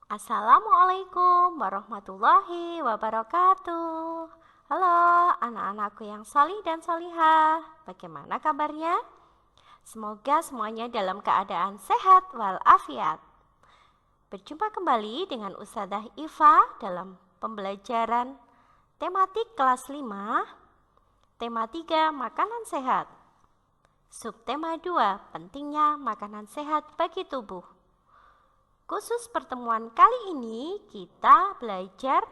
Assalamualaikum warahmatullahi wabarakatuh. Halo anak-anakku yang solih dan solihah, bagaimana kabarnya? Semoga semuanya dalam keadaan sehat walafiat. Berjumpa kembali dengan Ustadzah Iva dalam pembelajaran tematik kelas 5, tema 3 makanan sehat. Subtema 2 pentingnya makanan sehat bagi tubuh. Khusus pertemuan kali ini kita belajar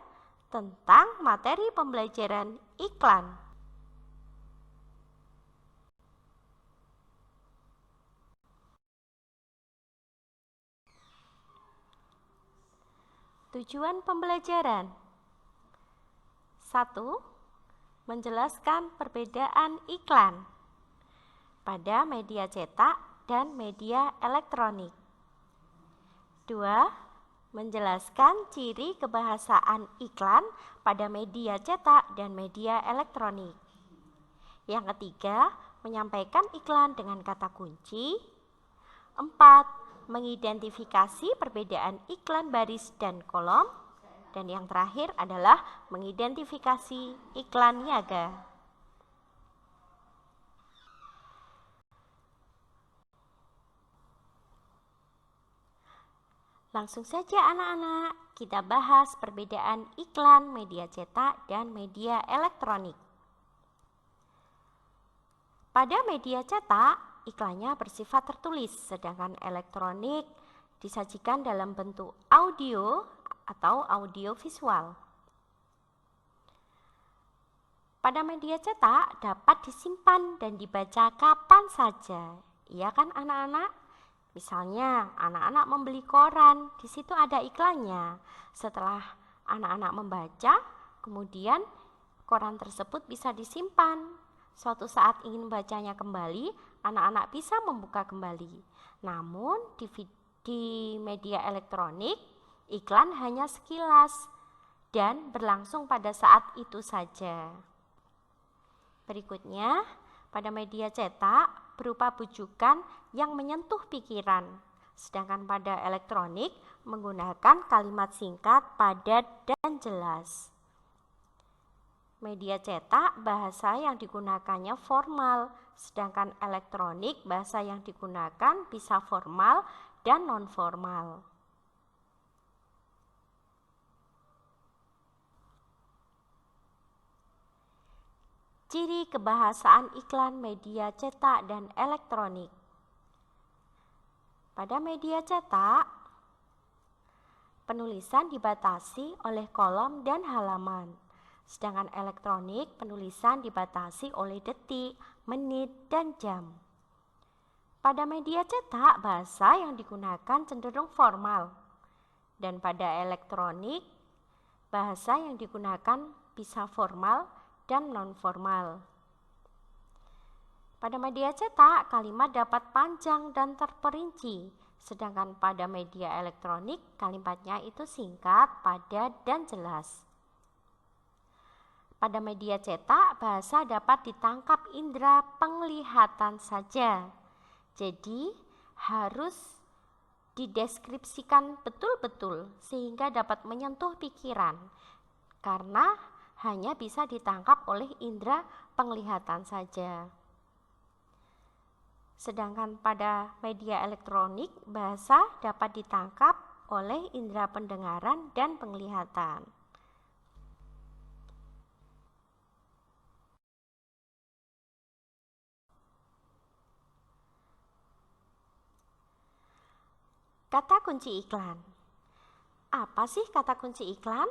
tentang materi pembelajaran iklan. Tujuan pembelajaran 1. Menjelaskan perbedaan iklan pada media cetak dan media elektronik. 2. Menjelaskan ciri kebahasaan iklan pada media cetak dan media elektronik. Yang ketiga, menyampaikan iklan dengan kata kunci. 4. Mengidentifikasi perbedaan iklan baris dan kolom. Dan yang terakhir adalah mengidentifikasi iklan niaga. Langsung saja anak-anak, kita bahas perbedaan iklan media cetak dan media elektronik. Pada media cetak, iklannya bersifat tertulis, sedangkan elektronik disajikan dalam bentuk audio atau audio visual. Pada media cetak dapat disimpan dan dibaca kapan saja. Iya kan anak-anak? Misalnya, anak-anak membeli koran, di situ ada iklannya. Setelah anak-anak membaca, kemudian koran tersebut bisa disimpan. Suatu saat ingin membacanya kembali, anak-anak bisa membuka kembali. Namun, di media elektronik, iklan hanya sekilas dan berlangsung pada saat itu saja. Berikutnya, pada media cetak berupa bujukan yang menyentuh pikiran, sedangkan pada elektronik menggunakan kalimat singkat, padat, dan jelas. Media cetak bahasa yang digunakannya formal, sedangkan elektronik bahasa yang digunakan bisa formal dan non-formal. Ciri kebahasaan iklan media cetak dan elektronik. Pada media cetak, penulisan dibatasi oleh kolom dan halaman, sedangkan elektronik penulisan dibatasi oleh detik, menit, dan jam. Pada media cetak, bahasa yang digunakan cenderung formal, dan pada elektronik, bahasa yang digunakan bisa formal dan non-formal. Pada media cetak, kalimat dapat panjang dan terperinci, sedangkan pada media elektronik, kalimatnya itu singkat, padat, dan jelas. Pada media cetak, bahasa dapat ditangkap indera penglihatan saja. Jadi, harus dideskripsikan betul-betul sehingga dapat menyentuh pikiran, karena hanya bisa ditangkap oleh indera penglihatan saja. Sedangkan pada media elektronik, bahasa dapat ditangkap oleh indera pendengaran dan penglihatan. Kata kunci iklan. Apa sih kata kunci iklan?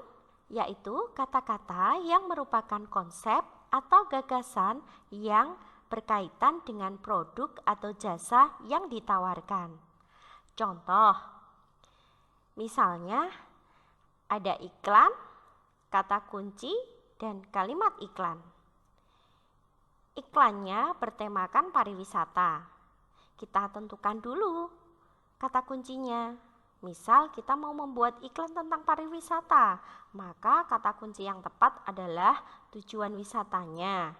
Yaitu kata-kata yang merupakan konsep atau gagasan yang berkaitan dengan produk atau jasa yang ditawarkan. Contoh, misalnya ada iklan, kata kunci, dan kalimat iklan. Iklannya bertemakan pariwisata. Kita tentukan dulu kata kuncinya. Misal kita mau membuat iklan tentang pariwisata, maka kata kunci yang tepat adalah tujuan wisatanya,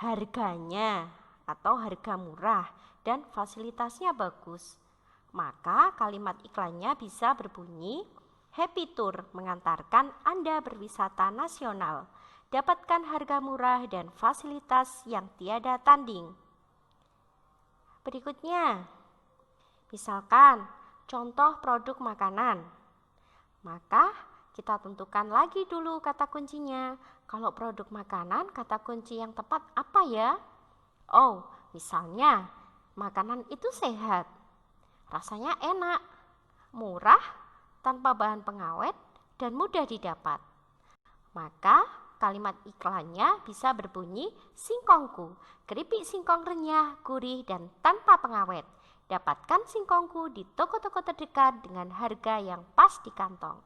harganya atau harga murah, dan fasilitasnya bagus. Maka kalimat iklannya bisa berbunyi Happy Tour mengantarkan Anda berwisata nasional. Dapatkan harga murah dan fasilitas yang tiada tanding. Berikutnya, misalkan contoh produk makanan. Maka kita tentukan lagi dulu kata kuncinya. Kalau produk makanan, kata kunci yang tepat apa ya? Oh, misalnya makanan itu sehat, rasanya enak, murah, tanpa bahan pengawet, dan mudah didapat. Maka kalimat iklannya bisa berbunyi singkongku, keripik singkong renyah, gurih, dan tanpa pengawet. Dapatkan singkongku di toko-toko terdekat dengan harga yang pas di kantong.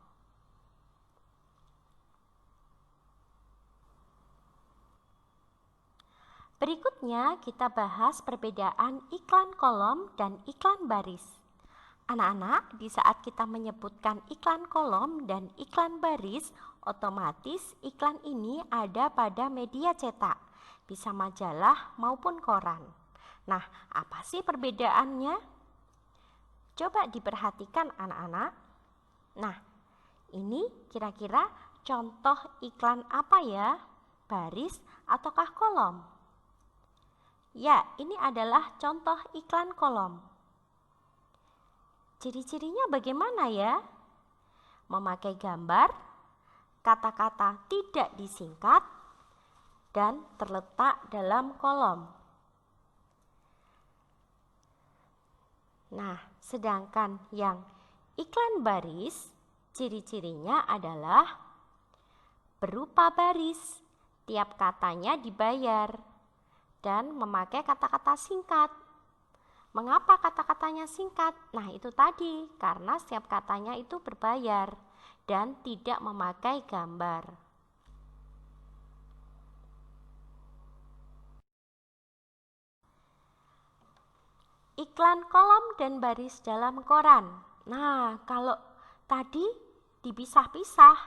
Berikutnya kita bahas perbedaan iklan kolom dan iklan baris. Anak-anak, di saat kita menyebutkan iklan kolom dan iklan baris, otomatis iklan ini ada pada media cetak, bisa majalah maupun koran. Nah, apa sih perbedaannya? Coba diperhatikan anak-anak. Nah, ini kira-kira contoh iklan apa ya? Baris ataukah kolom? Ya, ini adalah contoh iklan kolom. Ciri-cirinya bagaimana ya? Memakai gambar, kata-kata tidak disingkat, dan terletak dalam kolom. Nah, sedangkan yang iklan baris, ciri-cirinya adalah berupa baris, tiap katanya dibayar, dan memakai kata-kata singkat. Mengapa kata-katanya singkat? Nah, itu tadi, karena setiap katanya itu berbayar dan tidak memakai gambar. Iklan kolom dan baris dalam koran. Nah, kalau tadi dipisah-pisah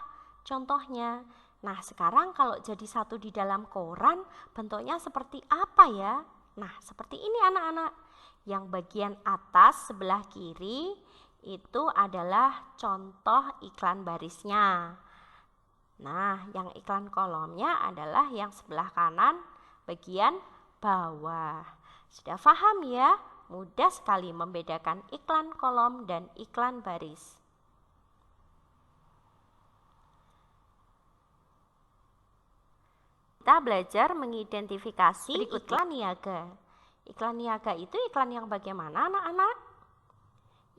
contohnya. Nah, sekarang kalau jadi satu di dalam koran, bentuknya seperti apa ya? Nah, seperti ini anak-anak. Yang bagian atas sebelah kiri itu adalah contoh iklan barisnya. Nah, yang iklan kolomnya adalah yang sebelah kanan bagian bawah. Sudah paham ya? Mudah sekali membedakan iklan kolom dan iklan baris. Kita belajar mengidentifikasi iklan niaga. Iklan niaga itu iklan yang bagaimana anak-anak?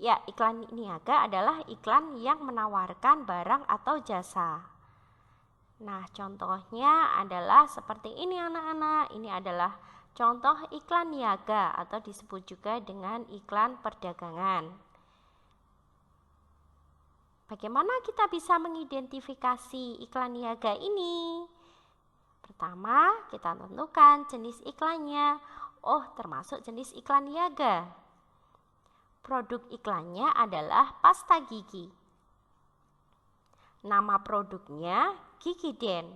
Ya, iklan niaga adalah iklan yang menawarkan barang atau jasa. Nah, contohnya adalah seperti ini anak-anak. Ini adalah contoh iklan niaga atau disebut juga dengan iklan perdagangan. Bagaimana kita bisa mengidentifikasi iklan niaga ini? Pertama, kita tentukan jenis iklannya. Oh, termasuk jenis iklan niaga. Produk iklannya adalah pasta gigi. Nama produknya Gigi Den.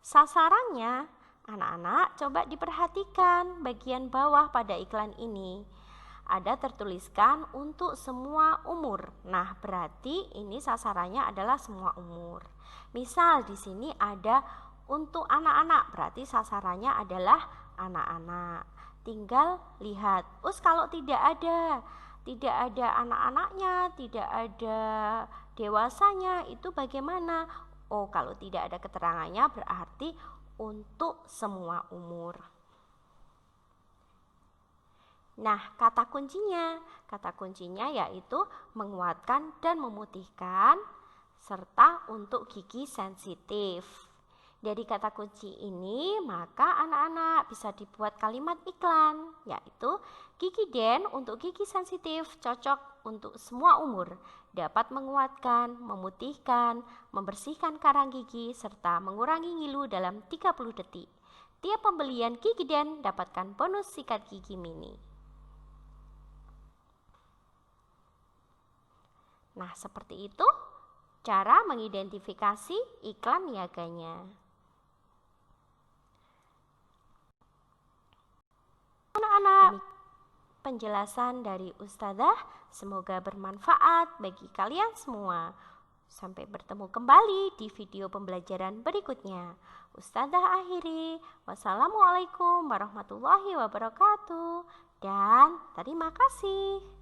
Sasarannya, anak-anak coba diperhatikan bagian bawah pada iklan ini. Ada tertuliskan untuk semua umur. Nah, berarti ini sasarannya adalah semua umur. Misal di sini ada untuk anak-anak, berarti sasarannya adalah anak-anak. Tinggal lihat. Kalau tidak ada anak-anaknya, tidak ada dewasanya, itu bagaimana? Oh, kalau tidak ada keterangannya berarti untuk semua umur. Nah, kata kuncinya yaitu menguatkan dan memutihkan serta untuk gigi sensitif. Dari kata kunci ini, maka anak-anak bisa dibuat kalimat iklan, yaitu Gigi Den untuk gigi sensitif cocok untuk semua umur, dapat menguatkan, memutihkan, membersihkan karang gigi, serta mengurangi ngilu dalam 30 detik. Tiap pembelian Gigi Den dapatkan bonus sikat gigi mini. Nah, seperti itu cara mengidentifikasi iklan niaganya. Anak-anak, penjelasan dari Ustazah. Semoga bermanfaat bagi kalian semua. Sampai bertemu kembali di video pembelajaran berikutnya. Ustazah akhiri. Wassalamualaikum warahmatullahi wabarakatuh. Dan terima kasih.